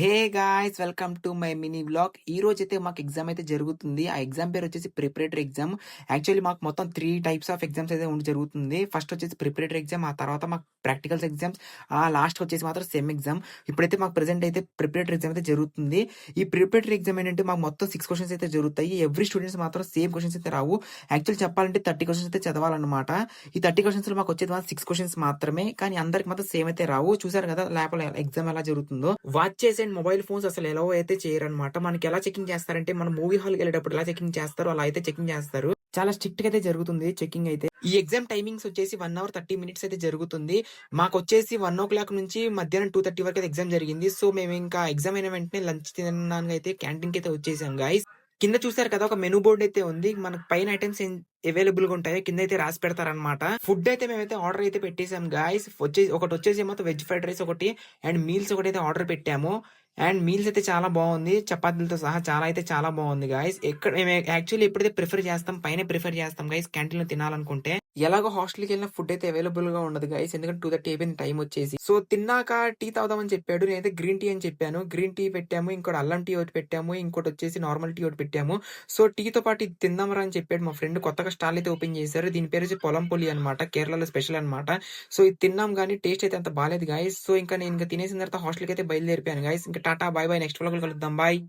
Hey guys welcome to my mini vlog. ఈ రోజైతే మాకు ఎగ్జామ్ అయితే జరుగుతుంది. ఆ ఎగ్జామ్ పేరు వచ్చేసి ప్రిపరేటరీ ఎగ్జామ్. యాక్చువల్లీ మాకు మొత్తం 3 టైప్స్ ఆఫ్ ఎగ్జామ్స్ అయితే జరుగుతుంది. ఫస్ట్ వచ్చేసి ప్రిపరేటరీ ఎగ్జామ్, ఆ తర్వాత మాకు ప్రాక్టికల్స్ ఎగ్జామ్స్, ఆ లాస్ట్ వచ్చేసి మాత్రం సెమ్ ఎగ్జామ్. ఇప్పుడైతే మాకు ప్రెజెంట్ అయితే ప్రిపరేటరీ ఎగ్జామ్ అయితే జరుగుతుంది. ఈ ప్రిపరేటరీ ఎగ్జామ్ ఏంటంటే మాకు మొత్తం 6 క్వశ్చన్స్ అయితే జరుగుతాయి. ఎవ్రీ స్టూడెంట్స్ మాత్రం సేమ్ క్వశ్చన్స్ అయితే రావు. యాక్చువల్ చెప్పాలంటే 30 క్వశ్చన్స్ అయితే చదవాలన్నమాట. ఈ 30 క్వశ్చన్స్ లో మాకు వచ్చేది 6 క్వశ్చన్స్ మాత్రమే, కానీ అందరికి మాత్రం సేమ్ అయితే రావు. చూసారు కదా లోపల ఎగ్జామ్ ఎలా జరుగుతుందో. వాచెస్ అండ్ మొబైల్ ఫోన్స్ అసలు ఎలా అయితే చేయరనమాట. మనకి ఎలా చెకింగ్ చేస్తారంటే మన మూవీ హాల్కి వెళ్ళేటప్పుడు ఎలా చెకింగ్ చేస్తారో అలా అయితే చెకింగ్ చేస్తారు. చాలా స్ట్రిక్ట్ గా అయితే జరుగుతుంది చెకింగ్ అయితే. ఈ ఎగ్జామ్ టైమింగ్స్ వచ్చేసి 1 అవర్ 30 మినిట్స్ అయితే జరుగుతుంది. మాకు వచ్చేసి 1 o'clock నుంచి మధ్యాహ్నం 2:30 వరకు అయితే ఎగ్జామ్ జరిగింది. సో మేము ఇంకా ఎగ్జామ్ అయిన వెంటనే లంచ్ తినడానికి అయితే క్యాంటీన్ కి అయితే వచ్చేసాం గాయస్. కింద చూసారు కదా ఒక మెనూ బోర్డ్ అయితే ఉంది. మనకు పైన ఐటమ్స్ అవైలబుల్ గా ఉంటాయి, కింద అయితే రాసి పెడతారనమాట. ఫుడ్ అయితే మేమైతే ఆర్డర్ అయితే పెట్టేసాం గాయస్. ఒకటి వచ్చేసి మొత్తం వెజ్ ఫ్రైడ్ రైస్ ఒకటి అండ్ మీల్స్ ఒకటి అయితే ఆర్డర్ పెట్టాము. అండ్ మీల్స్ అయితే చాలా బాగుంది, చపాతీలతో సహా చాలా బాగుంది గాయస్. మేము యాక్చువల్లీ ఎప్పుడైతే ప్రిఫర్ చేస్తాం, పైన ప్రిఫర్ చేస్తాం గైస్ క్యాంటీన్ లో తినాలనుకుంటే. ఎలాగో హాస్టల్కి వెళ్ళిన ఫుడ్ అయితే అవైలబుల్ గా ఉండదు గైస్, ఎందుకంటే 2:30 అయిపోయింది టైం వచ్చేసి. సో తిన్నాక టీ తాగుదామని చెప్పాడు, నేనైతే గ్రీన్ టీ అని చెప్పాను. గ్రీన్ టీ పెట్టాము, ఇంకోటి అల్లం టీ ఒకటి పెట్టాము, ఇంకోటి వచ్చేసి నార్మల్ టీ ఒకటి పెట్టాము. సో టీతో పాటు ఇది తిందామరా అని చెప్పాడు మా ఫ్రెండ్. కొత్తగా స్టాల్ అయితే ఓపెన్ చేశారు, దీని పేరు వచ్చి పొలం పొలి అనమాట, కేరళలో స్పెషల్ అనమాట. సో ఇది తిన్నాం కానీ టేస్ట్ అయితే అంత బాలేదు గాయస్. సో ఇంకా నేను తినేసిన తర్వాత హాస్టల్కి అయితే బయలుదేరిపోయాను గాయస్. ఇంకా tata bye by, next vlog కలుద్దాం, బాయ్.